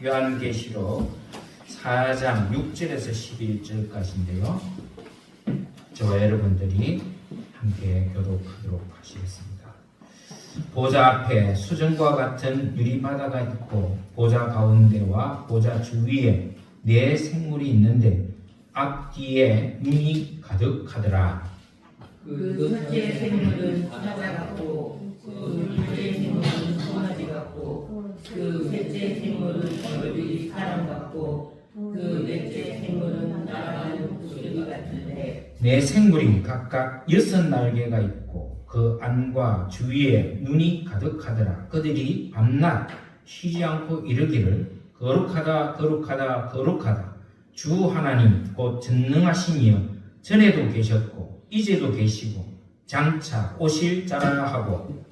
요한계시록 4장 6절에서 11절까지인데요. 저와 여러분들이 함께 교독하도록 하시겠습니다. 보좌 앞에 수정과 같은 유리바다가 있고 보좌 가운데와 보좌 주위에 네 생물이 있는데 앞뒤에 눈이 가득하더라. 그 첫째 생물은 사자 같고 그 둘째 생물은 송아지 같고 그 셋째 생물은 얼굴이 사람 같고 그 넷째 생물은 날아가는 구름이 같은데 네 생물이 각각 6날개가 있고 그 안과 주위에 눈이 가득하더라. 그들이 밤낮 쉬지 않고 이르기를 거룩하다 거룩하다 거룩하다 주 하나님 곧 전능하시니여 전에도 계셨고 이제도 계시고 장차 오실 자라 하고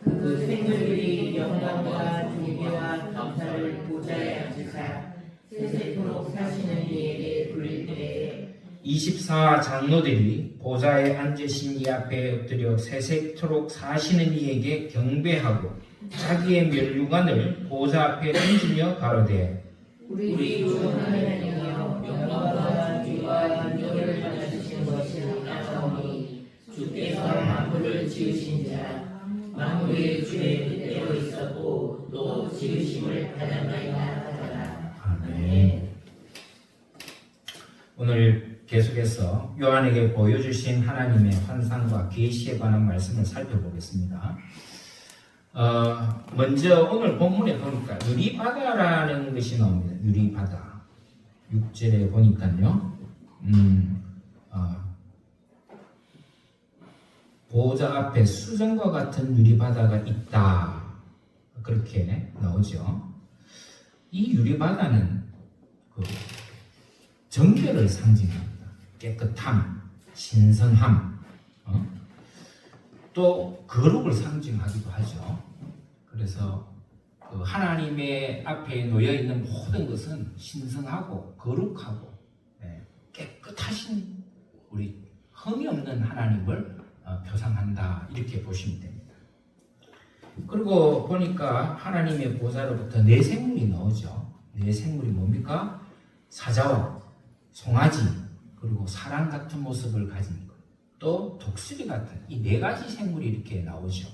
그 생물들이 영광과 존귀와 감사를 보좌에 앉으사 세세토록 사시는 이에게 돌릴 때에 24장로들이 보좌에 앉으신 이 앞에 엎드려 세세토록 사시는 이에게 경배하고 자기의 면류관을 보좌 앞에 던지며 가로되 우리 주 하나님이여 영광과 존귀와 능력을 받으신 것을 나사오니 주께서 만물을 지으신 자 만물의 주의 뜻대로 있었고 또 지으심을 받았나이다 하더라. 아멘. 오늘 계속해서 요한에게 보여주신 하나님의 환상과 계시에 관한 말씀을 살펴보겠습니다. 먼저 오늘 본문에 보니까 유리바다라는 것이 나옵니다. 유리바다 6절에 보니까요. 보좌 앞에 수정과 같은 유리바다가 있다. 그렇게 나오죠. 이 유리바다는 정결을 상징합니다. 깨끗함, 신성함, 또 거룩을 상징하기도 하죠. 그래서 하나님의 앞에 놓여 있는 모든 것은 신성하고 거룩하고 깨끗하신 우리 흠이 없는 하나님을 표상한다 이렇게 보시면 됩니다. 그리고 보니까 하나님의 보좌로부터 네 생물이 나오죠. 네 생물이 뭡니까? 사자와 송아지 그리고 사람 같은 모습을 가진 것, 또 독수리 같은 이 네 가지 생물이 이렇게 나오죠.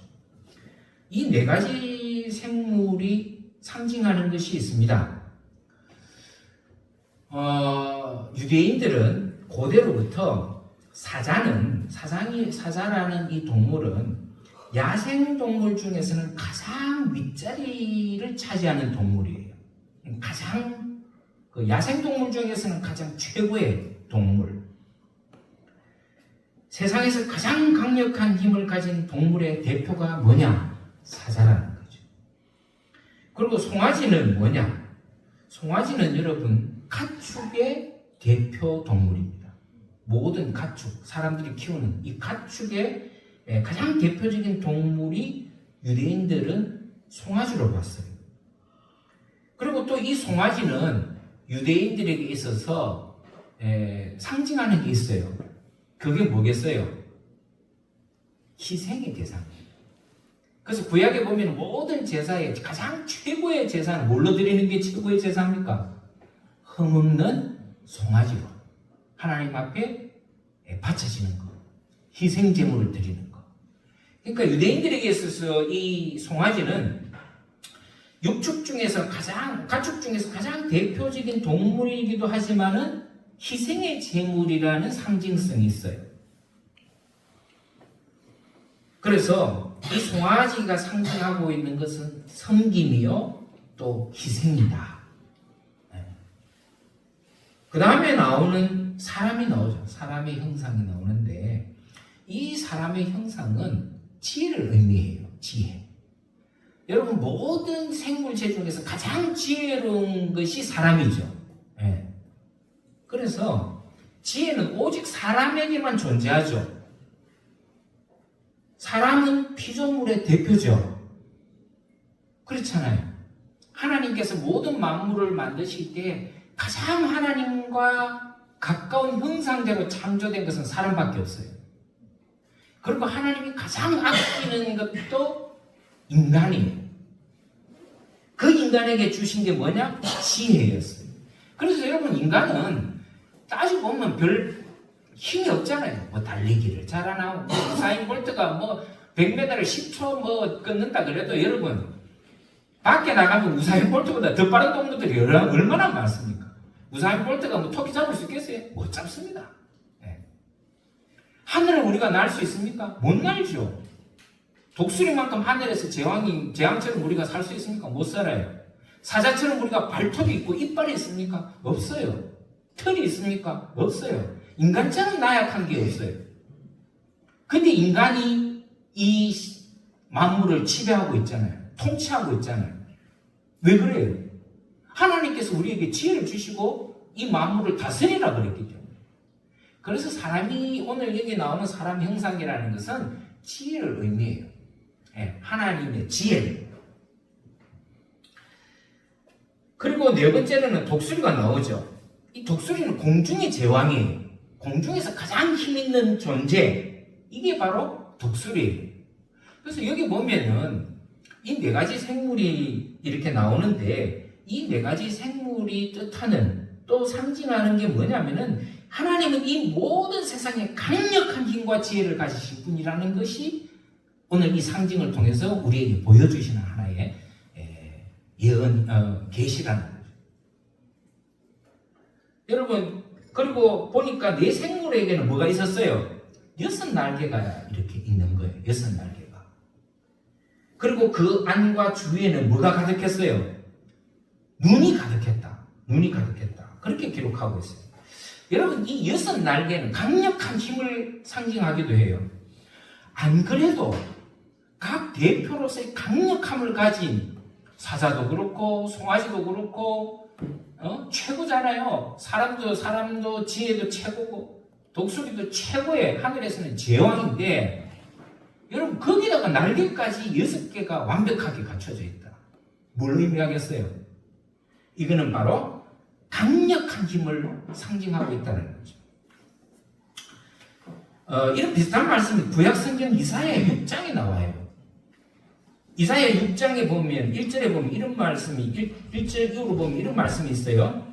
이 네 가지 생물이 상징하는 것이 있습니다. 유대인들은 고대로부터 사자라는 이 동물은 야생 동물 중에서는 가장 윗자리를 차지하는 동물이에요. 야생 동물 중에서는 가장 최고의 동물. 세상에서 가장 강력한 힘을 가진 동물의 대표가 뭐냐? 사자라는 거죠. 그리고 송아지는 뭐냐? 송아지는 여러분 가축의 대표 동물입니다. 모든 가축, 사람들이 키우는 이 가축의 가장 대표적인 동물이 유대인들은 송아지로 봤어요. 그리고 또 이 송아지는 유대인들에게 있어서 상징하는 게 있어요. 그게 뭐겠어요? 희생의 대상이에요. 그래서 구약에 보면 모든 제사에 가장 최고의 제사는 뭘로 드리는 게 최고의 제사입니까? 흠없는 송아지로 하나님 앞에 바쳐지는 것, 희생 제물을 드리는 것. 그러니까 유대인들에게 있어서 이 송아지는 가축 중에서 가장 대표적인 동물이기도 하지만은 희생의 제물이라는 상징성이 있어요. 그래서 이 송아지가 상징하고 있는 것은 섬김이요 또 희생이다. 그 다음에 나오는 사람이 나오죠. 사람의 형상이 나오는데 이 사람의 형상은 지혜를 의미해요. 지혜. 여러분 모든 생물체 중에서 가장 지혜로운 것이 사람이죠. 그래서 지혜는 오직 사람에게만 존재하죠. 사람은 피조물의 대표죠. 그렇잖아요. 하나님께서 모든 만물을 만드실 때 가장 하나님과 가까운 형상대로 창조된 것은 사람밖에 없어요. 그리고 하나님이 가장 아끼는 것도 인간이에요. 그 인간에게 주신 게 뭐냐? 지혜였어요. 그래서 여러분 인간은 따지고 보면 별 힘이 없잖아요. 뭐 달리기를 잘하나, 뭐 우사인 볼트가 뭐 100m를 10초 뭐 끊는다 그래도 여러분 밖에 나가면 우사인 볼트보다 더 빠른 동물들이 얼마나 많습니까? 우사인 볼트가 뭐 토끼 잡을 수 있겠어요? 못 잡습니다. 네. 하늘을 우리가 날 수 있습니까? 못 날죠. 독수리만큼 하늘에서 제왕처럼 우리가 살 수 있습니까? 못 살아요. 사자처럼 우리가 발톱이 있고 이빨이 있습니까? 없어요. 털이 있습니까? 없어요. 인간처럼 나약한 게 없어요. 근데 인간이 이 만물을 지배하고 있잖아요. 통치하고 있잖아요. 왜 그래요? 하나님께서 우리에게 지혜를 주시고 이 만물을 다스리라 그랬기 때문에. 그래서 사람이 오늘 여기 나오는 사람 형상이라는 것은 지혜를 의미해요. 네, 하나님의 지혜. 그리고 네 번째로는 독수리가 나오죠. 이 독수리는 공중의 제왕이에요. 공중에서 가장 힘 있는 존재. 이게 바로 독수리예요. 그래서 여기 보면은 이 네 가지 생물이 이렇게 나오는데 이 네 가지 생물이 뜻하는 또 상징하는 게 뭐냐면은 하나님은 이 모든 세상에 강력한 힘과 지혜를 가지신 분이라는 것이 오늘 이 상징을 통해서 우리에게 보여주시는 하나의 계시라는 거죠. 여러분 그리고 보니까 네 생물에게는 뭐가 있었어요? 6날개가 이렇게 있는 거예요. 6날개가. 그리고 그 안과 주위에는 뭐가 가득했어요? 눈이 가득했다. 눈이 가득했다. 그렇게 기록하고 있어요. 여러분 이 6날개는 강력한 힘을 상징하기도 해요. 안 그래도 각 대표로서의 강력함을 가진 사자도 그렇고 송아지도 그렇고 최고잖아요. 사람도 지혜도 최고고 독수리도 최고의 하늘에서는 제왕인데 여러분 거기다가 날개까지 6개가 완벽하게 갖춰져 있다. 뭘 의미하겠어요? 이거는 바로 강력한 힘을 상징하고 있다는 거죠. 이런 비슷한 말씀이 구약성경 이사야 6장에 나와요. 이사야 6장에 보면 1절에 보면 이런 말씀이 1절 이후로 보면 이런 말씀이 있어요.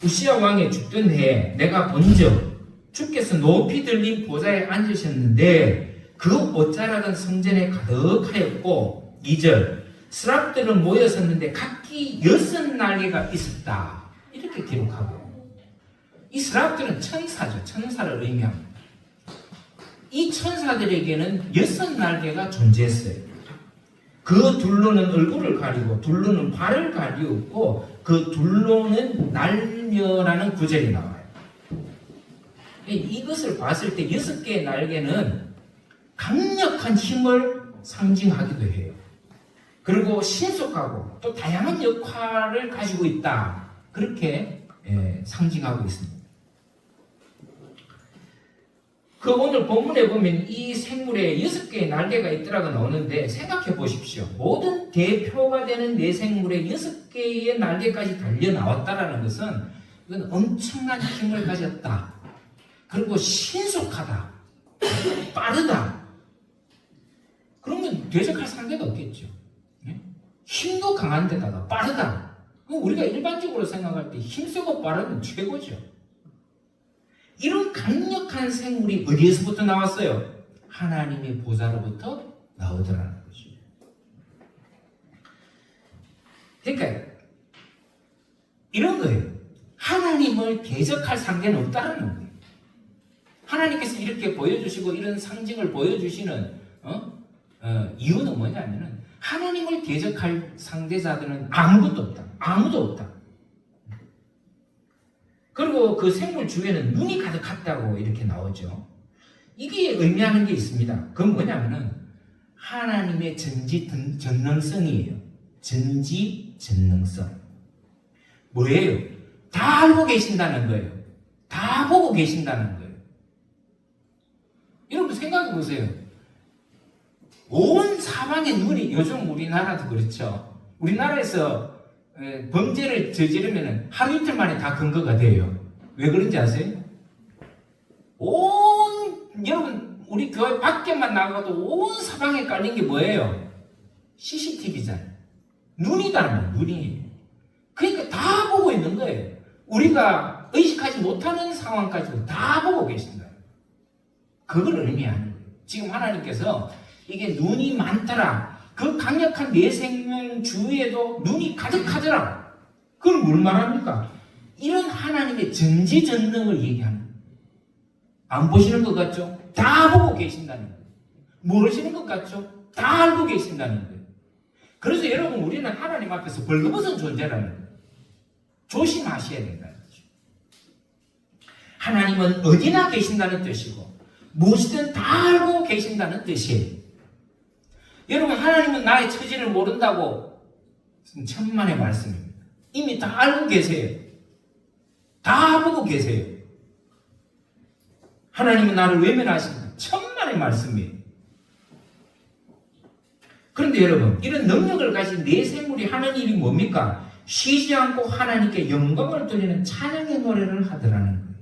우시야 왕의 죽던 해에 내가 본즉 주께서 높이 들린 보좌에 앉으셨는데 그 옷자락은 성전에 가득하였고 2절 스랍들은 모여섰는데 각기 6날개가 있었다. 이렇게 기록하고 이 스랍들은 천사죠. 천사를 의미합니다. 이 천사들에게는 6날개가 존재했어요. 그 둘로는 얼굴을 가리고 둘로는 발을 가리우고 그 둘로는 날며라는 구절이 나와요. 이것을 봤을 때 6개의 날개는 강력한 힘을 상징하기도 해요. 그리고 신속하고 또 다양한 역할을 가지고 있다. 그렇게 상징하고 있습니다. 그 오늘 본문에 보면 이 생물에 6개의 날개가 있더라고 나오는데 생각해 보십시오. 모든 대표가 되는 네 생물에 6개의 날개까지 달려 나왔다라는 것은 이건 엄청난 힘을 가졌다. 그리고 신속하다. 빠르다. 그러면 대적할 상대가 없겠죠. 힘도 강한 데다가 빠르다. 우리가 일반적으로 생각할 때 힘세고 빠르면 최고죠. 이런 강력한 생물이 어디에서부터 나왔어요? 하나님의 보좌로부터 나오더라는 거죠. 그러니까 이런 거예요. 하나님을 대적할 상대는 없다는 거예요. 하나님께서 이렇게 보여주시고 이런 상징을 보여주시는 이유는 뭐냐면은 하나님을 대적할 상대자들은 아무것도 없다. 아무도 없다. 그리고 그 생물 주위에는 눈이 가득했다고 이렇게 나오죠. 이게 의미하는 게 있습니다. 그건 뭐냐면은 하나님의 전지전능성이에요. 전지전능성. 뭐예요? 다 알고 계신다는 거예요. 다 보고 계신다는 거예요. 여러분 생각해 보세요. 온 사방에 눈이, 요즘 우리나라도 그렇죠. 우리나라에서 범죄를 저지르면 하루 이틀 만에 다 근거가 돼요. 왜 그런지 아세요? 여러분 우리 교회 밖에만 나가도 온 사방에 깔린 게 뭐예요? CCTV잖아요. 눈이다는 눈이. 그러니까 다 보고 있는 거예요. 우리가 의식하지 못하는 상황까지도 다 보고 계신다. 그걸 의미하는 거예요. 지금 하나님께서 이게 눈이 많더라. 그 강력한 내 생명 주위에도 눈이 가득하더라. 그걸 뭘 말합니까? 이런 하나님의 전지전능을 얘기하는 거예요. 안 보시는 것 같죠? 다 보고 계신다는 거예요. 모르시는 것 같죠? 다 알고 계신다는 거예요. 그래서 여러분 우리는 하나님 앞에서 벌거벗은 존재라는 거예요. 조심하셔야 된다는 거죠. 하나님은 어디나 계신다는 뜻이고 무엇이든 다 알고 계신다는 뜻이에요. 여러분 하나님은 나의 처지를 모른다고 천만의 말씀입니다. 이미 다 알고 계세요. 다 보고 계세요. 하나님은 나를 외면하신다. 천만의 말씀이에요. 그런데 여러분 이런 능력을 가진 내 생물이 하는 일이 뭡니까? 쉬지 않고 하나님께 영광을 돌리는 찬양의 노래를 하더라는 거예요.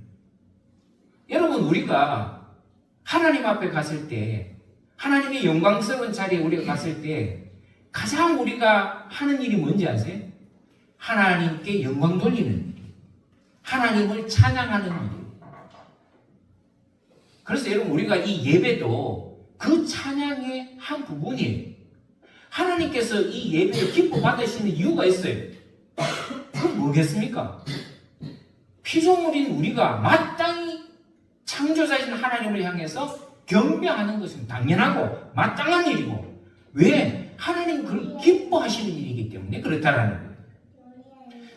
여러분 우리가 하나님 앞에 갔을 때 하나님의 영광스러운 자리에 우리가 갔을 때 가장 우리가 하는 일이 뭔지 아세요? 하나님께 영광 돌리는 일, 하나님을 찬양하는 일. 그래서 여러분 우리가 이 예배도 그 찬양의 한 부분이에요. 하나님께서 이 예배를 기뻐 받으시는 이유가 있어요. 그건 뭐겠습니까? 피조물인 우리가 마땅히 창조자이신 하나님을 향해서 경배하는 것은 당연하고 마땅한 일이고, 왜? 하나님 그걸 기뻐하시는 일이기 때문에 그렇다라는 거예요.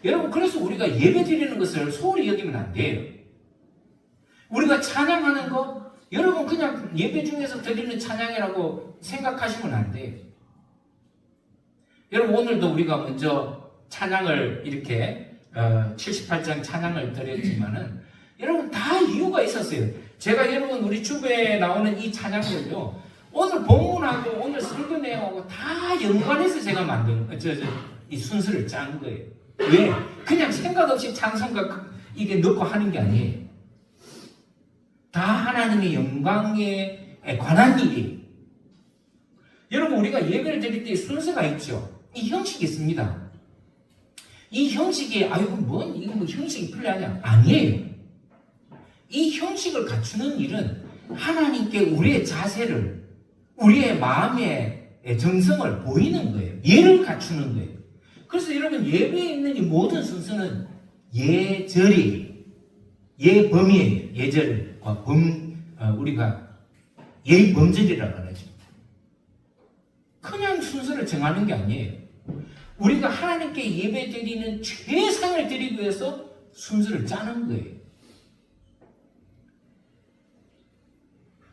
여러분 그래서 우리가 예배 드리는 것을 소홀히 여기면 안 돼요. 우리가 찬양하는 거 여러분 그냥 예배 중에서 드리는 찬양이라고 생각하시면 안 돼요. 여러분 오늘도 우리가 먼저 찬양을 이렇게 78장 찬양을 드렸지만은 여러분 다 이유가 있었어요. 제가 여러분 우리 주변에 나오는 이 찬양들요 오늘 본문하고 오늘 설교 내용하고 다 연관해서 제가 만든 이 순서를 짠 거예요. 왜? 그냥 생각 없이 찬송가 이게 넣고 하는 게 아니에요. 다 하나님의 영광에 관한 일이에요. 여러분 우리가 예배를 드릴 때 순서가 있죠. 이 형식이 있습니다. 이 형식이 이거 뭐 형식이 필요하냐? 아니에요. 이 형식을 갖추는 일은 하나님께 우리의 자세를, 우리의 마음의 정성을 보이는 거예요. 예를 갖추는 거예요. 그래서 여러분 예배에 있는 이 모든 순서는 예절이에요. 예범이에요. 예절과 우리가 예범절이라고 하죠. 그냥 순서를 정하는 게 아니에요. 우리가 하나님께 예배 드리는 최상을 드리기 위해서 순서를 짜는 거예요.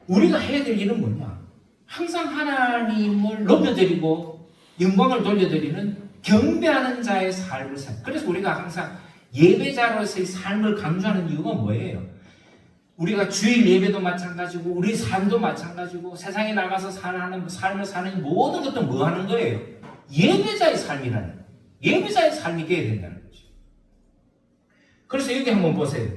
우리가 해야 될 일은 뭐냐? 항상 하나님을 높여드리고 영광을 돌려드리는 경배하는 자의 삶을 살. 그래서 우리가 항상 예배자로서의 삶을 강조하는 이유가 뭐예요? 우리가 주일 예배도 마찬가지고 우리 삶도 마찬가지고 세상에 나가서 사는 삶을 사는 모든 것도 뭐 하는 거예요? 예배자의 삶이라는 거예요. 예배자의 삶이 되어야 된다는 거죠. 그래서 여기 한번 보세요.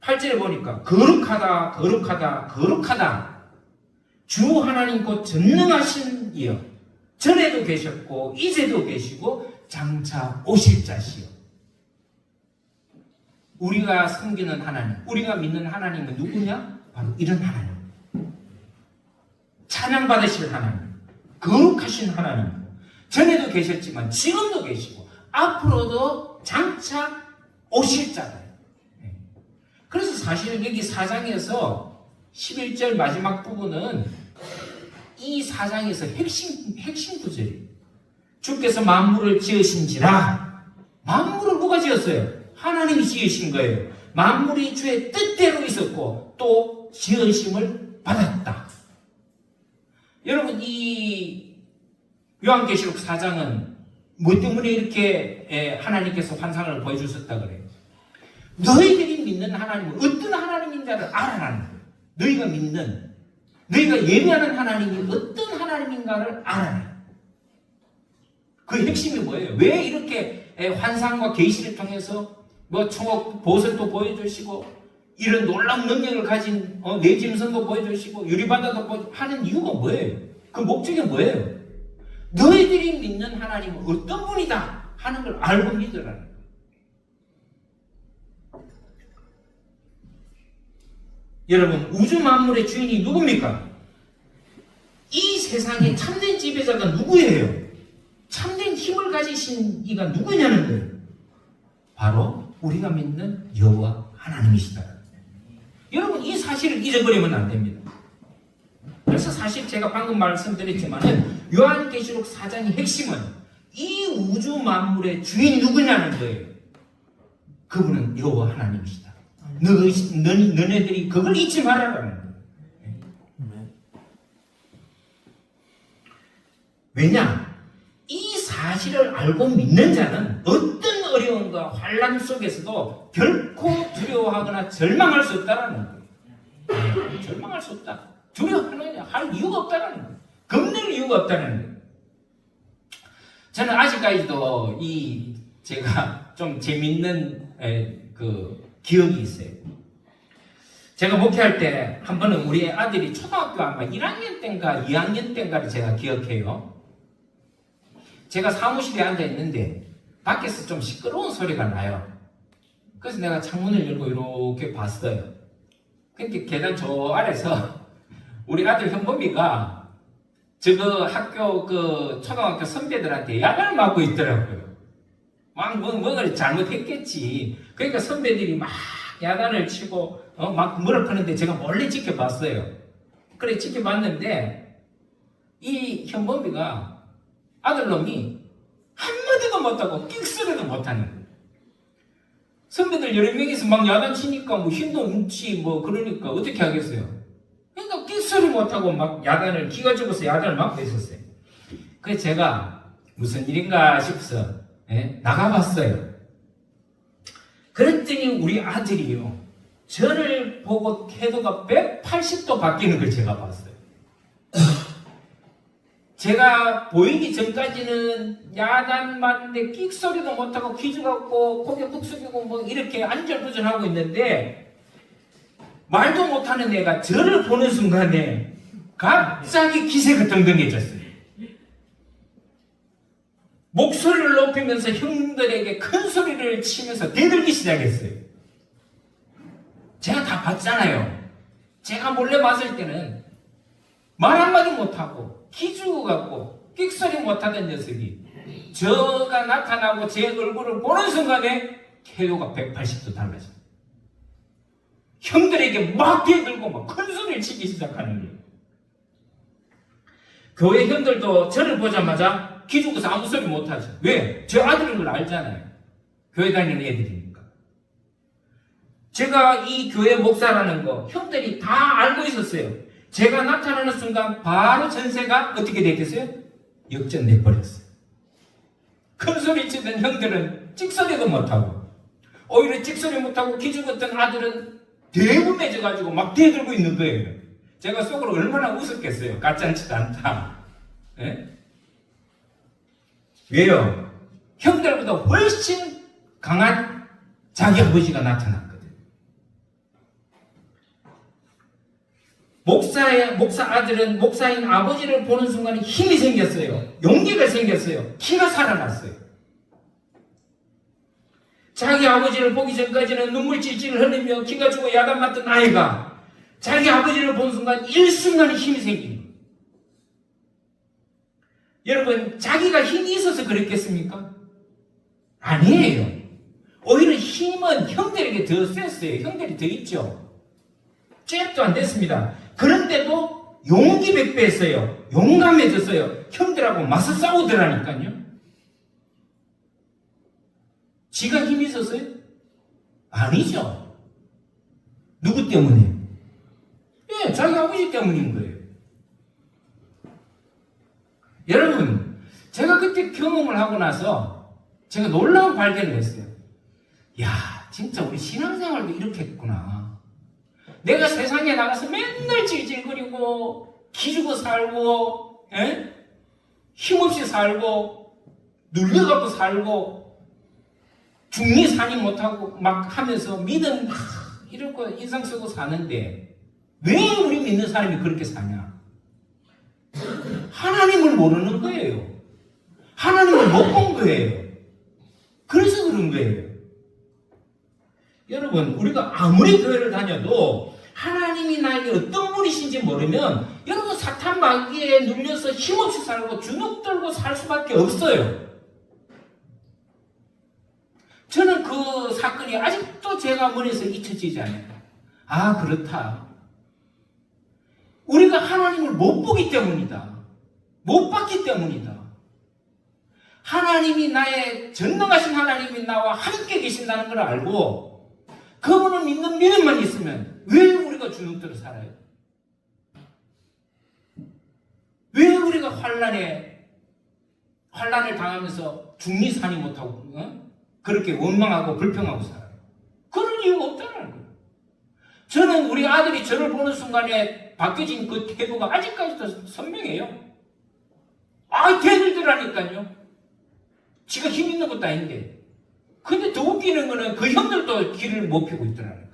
8절에 보니까 거룩하다 거룩하다 거룩하다 주 하나님 곧 전능하신 이여 전에도 계셨고 이제도 계시고 장차 오실 자시여. 우리가 섬기는 하나님, 우리가 믿는 하나님은 누구냐? 바로 이런 하나님, 찬양받으실 하나님, 거룩하신 하나님, 전에도 계셨지만 지금도 계시고 앞으로도 장차 오실 자다. 그래서 사실 여기 4장에서 11절 마지막 부분은 이 4장에서 핵심 구절이에요. 주께서 만물을 지으신지라. 만물을 누가 지었어요? 하나님이 지으신 거예요. 만물이 주의 뜻대로 있었고 또 지으심을 받았다. 여러분 이 요한계시록 4장은 뭐 때문에 이렇게 하나님께서 환상을 보여주셨다 그래요? 너희들이 믿는 하나님은 어떤 하나님인가를 알아라는 거예요. 너희가 믿는, 너희가 예배하는 하나님이 어떤 하나님인가를 알아라. 그 핵심이 뭐예요? 왜 이렇게 환상과 계시를 통해서 뭐 초록 보석도 보여주시고 이런 놀라운 능력을 가진 내짐선도 보여주시고 유리바다도 하는 이유가 뭐예요? 그 목적이 뭐예요? 너희들이 믿는 하나님은 어떤 분이다 하는 걸 알고 믿으라는 거예요. 여러분, 우주 만물의 주인이 누굽니까? 이 세상의 참된 지배자가 누구예요? 참된 힘을 가지신 이가 누구냐는 거예요. 바로 우리가 믿는 여호와 하나님이시다. 여러분, 이 사실을 잊어버리면 안 됩니다. 그래서 사실 제가 방금 말씀드렸지만 요한계시록 4장의 핵심은 이 우주 만물의 주인 누구냐는 거예요. 그분은 여호와 하나님이시다. 너네들이 그걸 잊지 말아라는 거예요. 왜냐? 이 사실을 알고 믿는 자는 어떤 어려움과 환난 속에서도 결코 두려워하거나 절망할 수 없다라는 거예요. 절망할 수 없다. 두려워할 이유가 없다라는 거예요. 겁낼 이유가 없다는 거예요. 저는 아직까지도 제가 좀 재밌는 기억이 있어요. 제가 목회할 때 한 번은 우리 아들이 초등학교 아마 1학년 때인가 2학년 때인가를 제가 기억해요. 제가 사무실에 앉아 있는데 밖에서 좀 시끄러운 소리가 나요. 그래서 내가 창문을 열고 이렇게 봤어요. 근데 계단 저 아래서 우리 아들 현범이가 저거 학교 초등학교 선배들한테 야단을 맞고 있더라고요. 막 뭔가를 잘못했겠지. 그러니까 선배들이 막 야단을 치고 막 뭐라 하는데 제가 몰래 지켜봤어요. 그래 지켜봤는데 이 현범이가 아들놈이 한마디도 못하고 끽소리도 못하는 거예요. 선배들 여러 명이서 막 야단 치니까 뭐 힘도 없지 그러니까 어떻게 하겠어요. 그러니까 끽소리 못하고 막 기가 죽어서 야단을 맞고 있었어요. 그래서 제가 무슨 일인가 싶어서 나가봤어요. 그랬더니 우리 아들이요, 저를 보고 태도가 180도 바뀌는 걸 제가 봤어요. 제가 보이기 전까지는 야단 맞는데 끽소리도 못하고 기죽었고 고개 푹 숙이고 이렇게 안절부절하고 있는데 말도 못하는 애가 저를 보는 순간에 갑자기 기세가 등등해졌어요. 목소리를 높이면서 형들에게 큰 소리를 치면서 대들기 시작했어요. 제가 다 봤잖아요. 제가 몰래 봤을 때는 말 한마디 못하고 기죽어갖고 끽소리 못하던 녀석이 저가 나타나고 제 얼굴을 보는 순간에 태도가 180도 달라져요. 형들에게 막 대들고 막 큰 소리를 치기 시작하는 거예요. 교회 형들도 저를 보자마자 기죽어서 아무 소리 못하죠. 왜? 제 아들인 걸 알잖아요. 교회 다니는 애들이니까. 제가 이 교회 목사라는 거 형들이 다 알고 있었어요. 제가 나타나는 순간 바로 전세가 어떻게 됐겠어요? 역전돼 버렸어요. 큰 소리 치던 형들은 찍소리도 못하고 오히려 찍소리 못하고 기죽었던 아들은 대분해져가지고 막 대들고 있는 거예요. 제가 속으로 얼마나 웃었겠어요. 가짜치도 않다. 예? 왜요? 형들보다 훨씬 강한 자기 아버지가 나타났거든요. 목사 아들은 목사인 아버지를 보는 순간에 힘이 생겼어요. 용기가 생겼어요. 기가 살아났어요. 자기 아버지를 보기 전까지는 눈물 찔찔 흘리며 기가 죽어 야단 맞던 아이가 자기 아버지를 본 순간 일순간에 힘이 생긴 거예요. 여러분, 자기가 힘이 있어서 그랬겠습니까? 아니에요. 오히려 힘은 형들에게 더 셌어요. 형들이 더 있죠. 잽도 안 됐습니다. 그런데도 용기 100배 했어요. 용감해졌어요. 형들하고 맞서 싸우더라니까요. 지가 힘이 있었어요? 아니죠. 누구 때문에? 예, 자기 아버지 때문인 거예요. 여러분, 제가 그때 경험을 하고 나서 제가 놀라운 발견을 했어요. 야, 진짜 우리 신앙생활도 이렇게 했구나. 내가 세상에 나가서 맨날 찔찔거리고 기죽어 살고 힘없이 살고 눌려갖고 살고 중리 산이 못하고 막 하면서 믿음 막 이러고 인상 쓰고 사는데 왜 우리 믿는 사람이 그렇게 사냐? 하나님을 모르는 거예요. 하나님을 못 본 거예요. 그래서 그런 거예요. 여러분, 우리가 아무리 교회를 다녀도 하나님이 나에게 어떤 분이신지 모르면 여러분 사탄 마귀에 눌려서 힘없이 살고 주눅 들고 살 수밖에 없어요. 저는 그 사건이 아직도 제가 머리에서 잊혀지지 않아요. 아, 그렇다. 우리가 하나님을 못 보기 때문이다. 못 봤기 때문이다. 하나님이 나의 전능하신 하나님이 나와 함께 계신다는 걸 알고 그분을 믿는 믿음만 있으면 왜 우리가 주눅들어 살아요? 왜 우리가 환란을 당하면서 중리산이 못하고 그렇게 원망하고 불평하고 살아요? 그럴 이유가 없다는 거예요. 저는 우리 아들이 저를 보는 순간에 바뀌어진 그 태도가 아직까지도 선명해요. 아, 대들더라니까요. 지가 힘 있는 것도 아닌데. 근데 더 웃기는 거는 그 형들도 길을 못 펴고 있더라니까.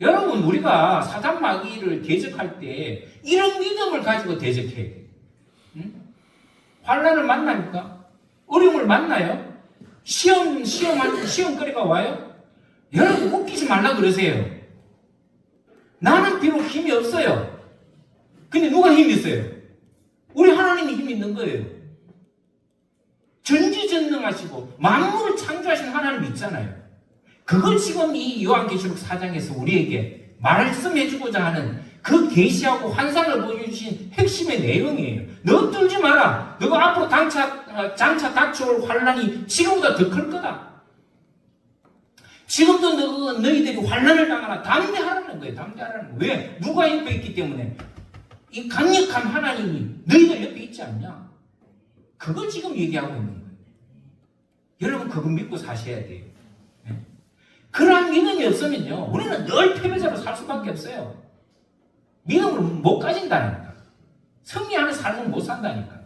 여러분, 우리가 사단 마귀를 대적할 때 이런 믿음을 가지고 대적해야 돼요. 응? 환란을 만납니까? 어려움을 만나요? 시험거리가 와요? 여러분, 웃기지 말라 그러세요. 나는 비록 힘이 없어요. 근데 누가 힘이 있어요? 우리 하나님이 힘이 있는 거예요. 전지전능하시고 만물을 창조하신 하나님 있잖아요. 그걸 지금 이 요한계시록 4장에서 우리에게 말씀해주고자 하는 그 계시하고 환상을 보여주신 핵심의 내용이에요. 너 떨지 마라. 너가 앞으로 장차 닥쳐올 환란이 지금보다 더 클 거다. 지금도 너희들이 환란을 당하나 담대하라는 거예요. 담대하라는 거예요. 왜? 누가 옆에 있기 때문에. 이 강력한 하나님이 너희들 옆에 있지 않냐? 그걸 지금 얘기하고 있는 거예요. 여러분, 그거 믿고 사셔야 돼요. 네? 그러한 믿음이 없으면요, 우리는 늘 패배자로 살 수밖에 없어요. 믿음을 못 가진다니까. 승리하는 삶을 못 산다니까.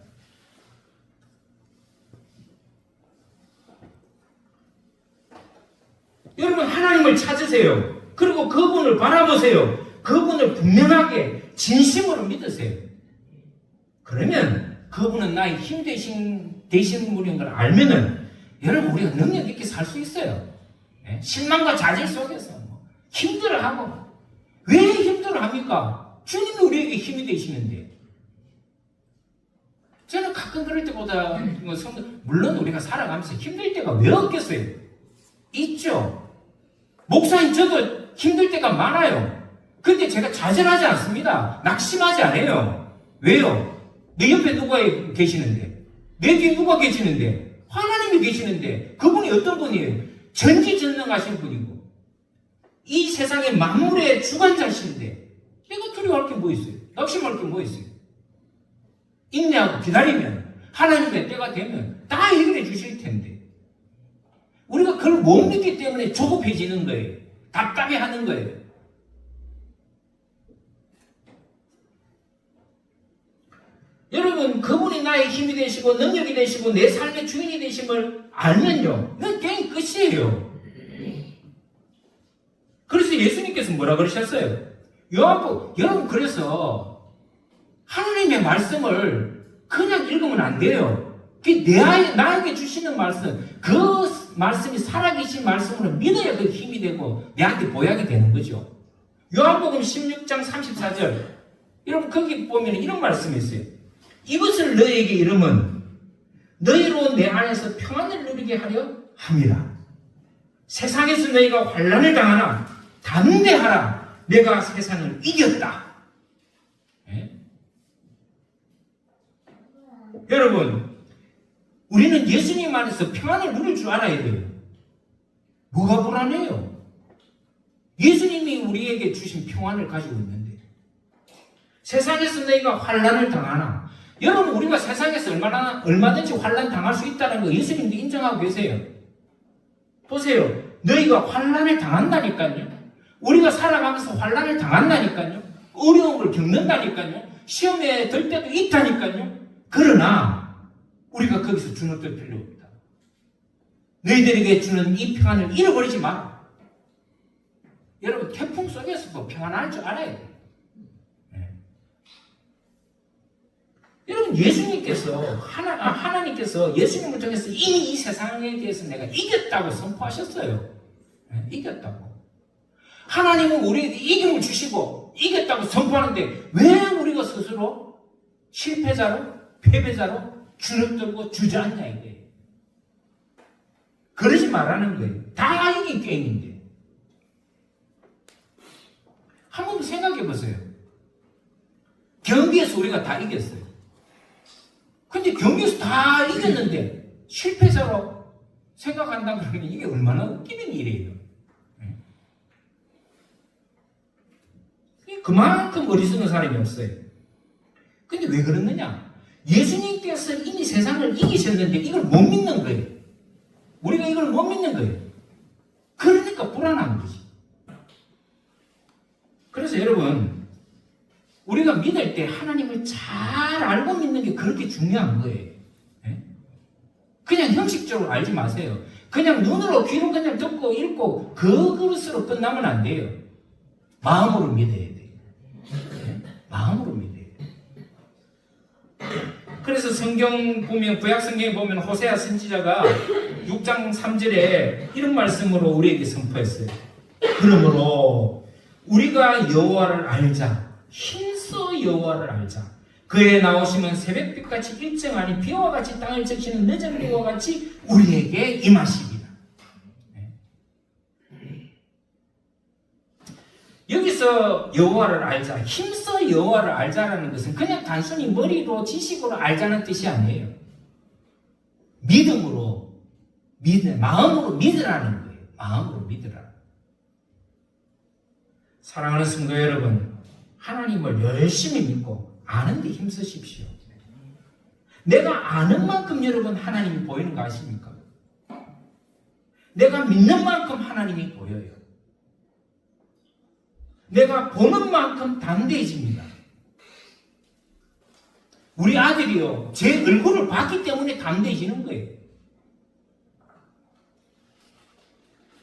여러분, 하나님을 찾으세요. 그리고 그분을 바라보세요. 그분을 분명하게 진심으로 믿으세요. 그러면 그분은 나의 힘 되신 분인 걸 알면은 여러분, 우리가 능력 있게 살 수 있어요. 네? 실망과 좌절 속에서 힘들어하고. 왜 힘들어합니까? 주님이 우리에게 힘이 되시는데. 저는 가끔 그럴 때보다 물론 우리가 살아가면서 힘들 때가 왜 없겠어요? 있죠. 목사님, 저도 힘들 때가 많아요. 근데 제가 좌절하지 않습니다. 낙심하지 않아요. 왜요? 내 옆에 누가 계시는데, 내 뒤에 누가 계시는데, 하나님이 계시는데, 그분이 어떤 분이에요? 전지전능하신 분이고 이 세상의 만물의 주관자신데 내가 두려워할 게 뭐 있어요? 낙심할 게 뭐 있어요? 인내하고 기다리면 하나님의 때가 되면 다 해결해 주실 텐데 우리가 그걸 못 믿기 때문에 조급해지는 거예요. 답답해하는 거예요. 여러분, 그분이 나의 힘이 되시고 능력이 되시고 내 삶의 주인이 되심을 알면요, 그건 게임 끝이에요. 그래서 예수님께서 뭐라 그러셨어요? 여러분, 그래서 하나님의 말씀을 그냥 읽으면 안 돼요. 나에게 주시는 말씀, 그 말씀이 살아계신 말씀으로 믿어야 그 힘이 되고 내한테 보약이 되는 거죠. 요한복음 16장 34절, 여러분 거기 보면 이런 말씀이 있어요. 이것을 너희에게 이름은 너희로 내 안에서 평안을 누리게 하려 함이라. 세상에서 너희가 환난을 당하나 담대하라. 내가 세상을 이겼다. 네? 여러분, 우리는 예수님 안에서 평안을 누릴 줄 알아야 돼요. 뭐가 불안해요? 예수님이 우리에게 주신 평안을 가지고 있는데 세상에서 너희가 환난을 당하나, 여러분, 우리가 세상에서 얼마든지 환난 당할 수 있다는 거 예수님도 인정하고 계세요. 보세요. 너희가 환난을 당한다니까요. 우리가 살아가면서 환난을 당한다니까요. 어려움을 겪는다니까요. 시험에 들 때도 있다니까요. 그러나 우리가 거기서 주눅들 필요 없다. 너희들에게 주는 이 평안을 잃어버리지 마라. 여러분, 태풍 속에서도 평안할 줄 알아야 돼요. 여러분 예수님께서 하나님께서 예수님을 통해서 이미 이 세상에 대해서 내가 이겼다고 선포하셨어요. 네, 이겼다고. 하나님은 우리에게 이김을 주시고 이겼다고 선포하는데 왜 우리가 스스로 실패자로 패배자로 주눅들고 주저앉냐 이거예요. 그러지 말라는 거예요. 다 이긴 게임인데. 한 번 생각해 보세요. 경기에서 우리가 다 이겼어요. 근데 경기에서 다 이겼는데 실패자로 생각한다 그러면 이게 얼마나 웃기는 일이에요. 그만큼 어리석은 사람이 없어요. 근데 왜 그러느냐? 예수님께서 이미 세상을 이기셨는데 이걸 못 믿는 거예요. 우리가 이걸 못 믿는 거예요. 그러니까 불안한 거지. 그래서 여러분, 우리가 믿을 때 하나님을 잘 알고 믿는 게 그렇게 중요한 거예요. 그냥 형식적으로 알지 마세요. 그냥 눈으로 귀로 그냥 듣고 읽고 그것으로 끝나면 안 돼요. 마음으로 믿어야 돼요. 마음으로 믿어야 돼요. 그래서 성경 보면, 구약 성경에 보면 호세아 선지자가 6장 3절에 이런 말씀으로 우리에게 선포했어요. 그러므로 우리가 여호와를 알자. 힘써 여호와를 알자. 그의 나오심은 새벽빛같이 일정하니 비와 같이 땅을 적시는 늦은 비와 같이 우리에게 임하시리라. 여기서 여호와를 알자, 힘써 여호와를 알자라는 것은 그냥 단순히 머리로 지식으로 알자는 뜻이 아니에요. 믿음으로 마음으로 믿으라는 거예요. 마음으로 믿으라. 사랑하는 성도 여러분, 하나님을 열심히 믿고 아는 데 힘쓰십시오. 내가 아는 만큼 여러분 하나님이 보이는 거 아십니까? 내가 믿는 만큼 하나님이 보여요. 내가 보는 만큼 담대해집니다. 우리 아들이요, 제 얼굴을 봤기 때문에 담대해지는 거예요.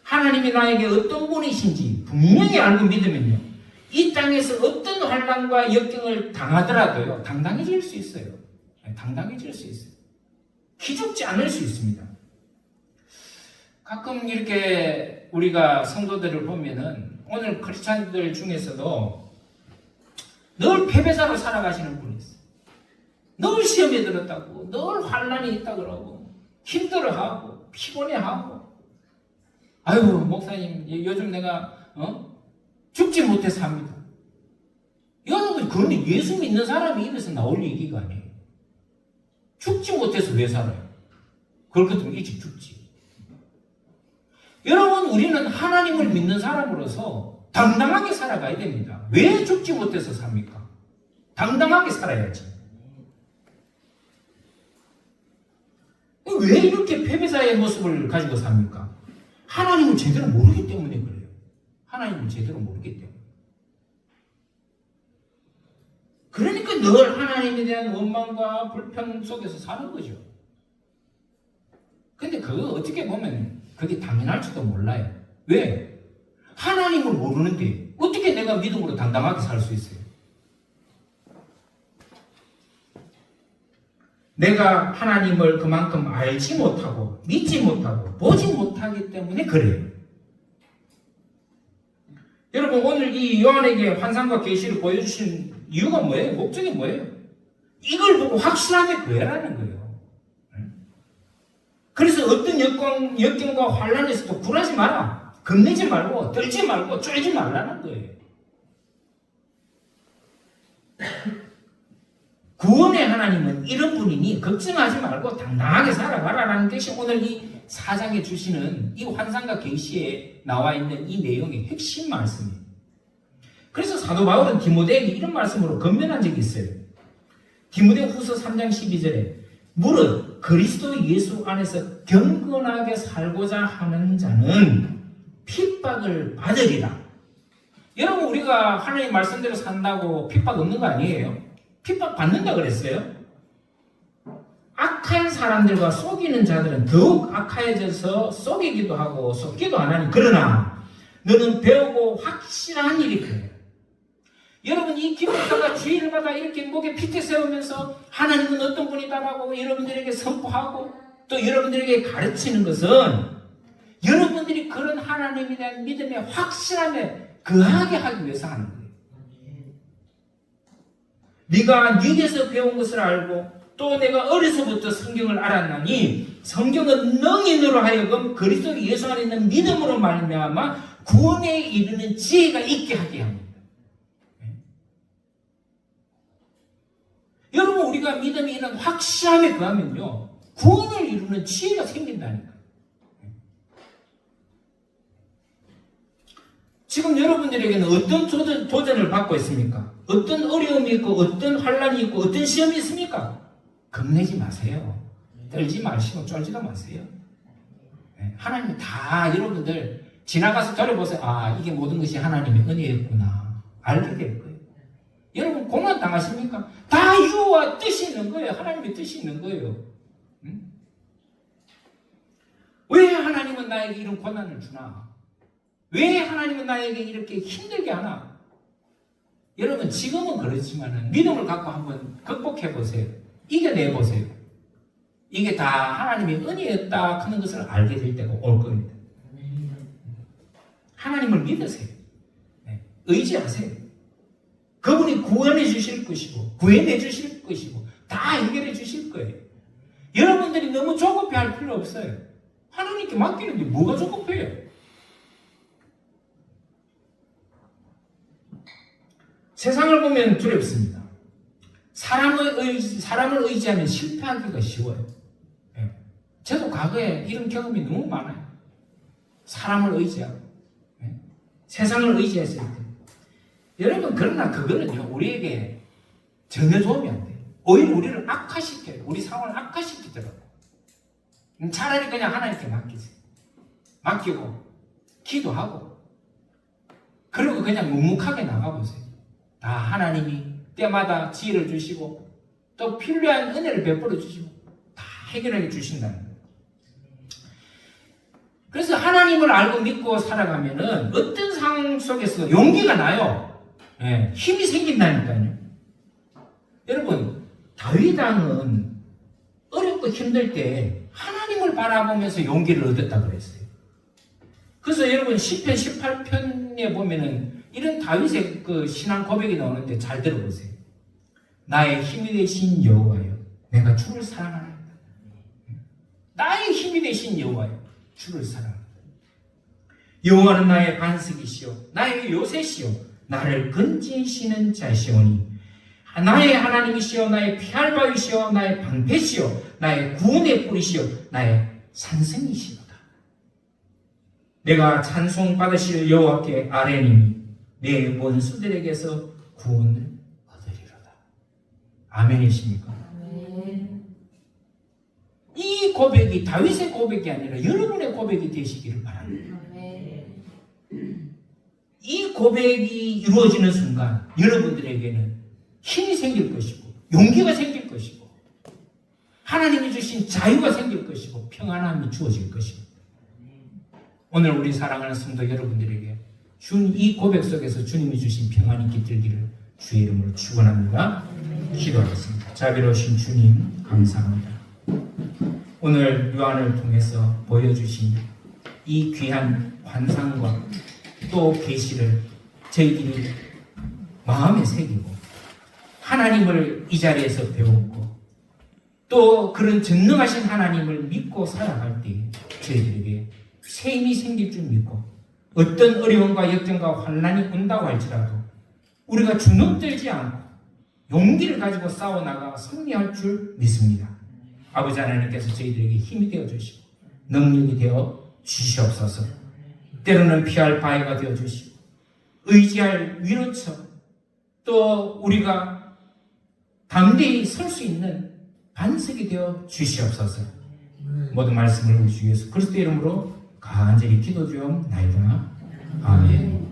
하나님이 나에게 어떤 분이신지 분명히 알고 믿으면요, 이 땅에서 어떤 환난과 역경을 당하더라도요, 당당해질 수 있어요. 당당해질 수 있어요. 기죽지 않을 수 있습니다. 가끔 이렇게 우리가 성도들을 보면은 오늘 크리스찬들 중에서도 늘 패배자로 살아가시는 분이 있어요. 늘 시험에 들었다고, 늘 환난이 있다고 그러고, 힘들어하고, 피곤해하고, 아유, 목사님, 요즘 내가, 죽지 못해서 삽니다. 여러분, 그런데 예수 믿는 사람이 입에서 나올 얘기가 아니에요. 죽지 못해서 왜 살아요? 그럴 것 같으면 일찍 죽지. 여러분, 우리는 하나님을 믿는 사람으로서 당당하게 살아가야 됩니다. 왜 죽지 못해서 삽니까? 당당하게 살아야지. 왜 이렇게 패배자의 모습을 가지고 삽니까? 하나님을 제대로 모르기 때문에 그래요. 하나님을 제대로 모르기 때문에. 그러니까 늘 하나님에 대한 원망과 불평 속에서 사는 거죠. 근데 그거 어떻게 보면 그게 당연할지도 몰라요. 왜? 하나님을 모르는데 어떻게 내가 믿음으로 당당하게 살 수 있어요? 내가 하나님을 그만큼 알지 못하고 믿지 못하고 보지 못하기 때문에 그래요. 여러분, 오늘 이 요한에게 환상과 계시를 보여주신 이유가 뭐예요? 목적이 뭐예요? 이걸 보고 확실하게 구해라는 거예요. 그래서 어떤 역경과 환난에서도 굴하지 마라. 겁내지 말고 떨지 말고 쫄지 말라는 거예요. 구원의 하나님은 이런 분이니 걱정하지 말고 당당하게 살아가라라는 것이 오늘 이 4장에 주시는 이 환상과 계시에 나와 있는 이 내용의 핵심 말씀이에요. 그래서 사도 바울은 디모데에게 이런 말씀으로 건면한 적이 있어요. 디모데 후서 3장 12절에 무릇 그리스도 예수 안에서 경건하게 살고자 하는 자는 핍박을 받으리라. 여러분, 우리가 하나님 말씀대로 산다고 핍박 없는 거 아니에요? 핍박 받는다 그랬어요. 악한 사람들과 속이는 자들은 더욱 악해져서 속이기도 하고 속기도 안 하니 그러나 너는 배우고 확실한 일이 그래요. 여러분 이 기독교가 주일마다 이렇게 목에 핏대 세우면서 하나님은 어떤 분이다라고 여러분들에게 선포하고 또 여러분들에게 가르치는 것은 여러분들이 그런 하나님에 대한 믿음의 확실함에 거하게 하기 위해서 하는 거예요. 네가 네게서 배운 것을 알고 또 내가 어려서부터 성경을 알았나니 성경은 능히 너로 하여금 그리스도 예수 안에 있는 믿음으로 말미암아 구원에 이르는 지혜가 있게 하게 합니다. 여러분 우리가 믿음이 있는 확실함에 거하면요 구원을 이루는 지혜가 생긴다니까. 지금 여러분들에게는 어떤 도전을 받고 있습니까? 어떤 어려움이 있고 어떤 환란이 있고 어떤 시험이 있습니까? 겁내지 마세요. 떨지 마시고 쫄지도 마세요. 하나님이 다 여러분들 지나가서 돌아보세요. 아 이게 모든 것이 하나님의 은혜였구나. 알게 될 거예요. 여러분 고난 당하십니까? 다 이유와 뜻이 있는 거예요. 하나님의 뜻이 있는 거예요. 응? 왜 하나님은 나에게 이런 고난을 주나? 왜 하나님은 나에게 이렇게 힘들게 하나? 여러분 지금은 그렇지만 믿음을 갖고 한번 극복해 보세요. 이겨내 보세요. 이게 다 하나님의 은혜였다 하는 것을 알게 될 때가 올 겁니다. 하나님을 믿으세요. 의지하세요. 그분이 구원해 주실 것이고 구해내 주실 것이고 다 해결해 주실 거예요. 여러분들이 너무 조급해할 필요 없어요. 하나님께 맡기는데 뭐가 조급해요? 세상을 보면 두렵습니다. 사람을 의지하면 실패하기가 쉬워요. 저도 과거에 이런 경험이 너무 많아요. 사람을 의지하고 세상을 의지했을 때 여러분 그러나 그거는요 우리에게 전혀 도움이 안 돼요. 오히려 우리를 악화시켜요. 우리 상황을 악화시키더라고요. 차라리 그냥 하나님께 맡기세요. 맡기고 기도하고 그리고 그냥 묵묵하게 나가보세요. 다 하나님이 때마다 지혜를 주시고 또 필요한 은혜를 베풀어 주시고 다 해결해 주신다는 거예요. 그래서 하나님을 알고 믿고 살아가면은 어떤 상황 속에서 용기가 나요. 힘이 생긴다니까요. 여러분 다윗 왕은 어렵고 힘들 때 하나님을 바라보면서 용기를 얻었다고 그랬어요. 그래서 여러분 시편 18편에 보면은 이런 다윗의 그 신앙 고백이 나오는데 잘 들어보세요. 나의 힘이 되신 여호와여, 내가 주를 사랑하나이다. 나의 힘이 되신 여호와여, 주를 사랑하나이다. 여호와는 나의 반석이시오, 나의 요새시오, 나를 건지시는 자시오니 나의 하나님이시오, 나의 피할 바위시오, 나의 방패시오, 나의 구원의 뿌리시오, 나의 산성이시로다. 내가 찬송 받으실 여호와께 아뢰니 내 원수들에게서 구원을 얻으리로다. 아멘이십니까? 아멘. 이 고백이 다윗의 고백이 아니라 여러분의 고백이 되시기를 바랍니다. 아멘. 이 고백이 이루어지는 순간 여러분들에게는 힘이 생길 것이고 용기가 생길 것이고 하나님이 주신 자유가 생길 것이고 평안함이 주어질 것입니다. 오늘 우리 사랑하는 성도 여러분들에게 이 고백 속에서 주님이 주신 평안이 깃들기를 주의 이름으로 축원합니다. 기도하겠습니다. 자비로우신 주님 감사합니다. 오늘 요한을 통해서 보여주신 이 귀한 환상과 또 계시를 저희들이 마음에 새기고 하나님을 이 자리에서 배웠고 또 그런 전능하신 하나님을 믿고 살아갈 때 저희들에게 새 힘이 생길 줄 믿고 어떤 어려움과 역경과 환난이 온다고 할지라도 우리가 주눅들지 않고 용기를 가지고 싸워나가 승리할 줄 믿습니다. 아버지 하나님께서 저희들에게 힘이 되어 주시고 능력이 되어 주시옵소서. 때로는 피할 바위가 되어 주시고 의지할 위로처 또 우리가 담대히 설 수 있는 반석이 되어 주시옵소서. 모든 말씀을 우리 주 예수 그리스도의 이름으로 간절히 기도드리옵나이다. 아멘.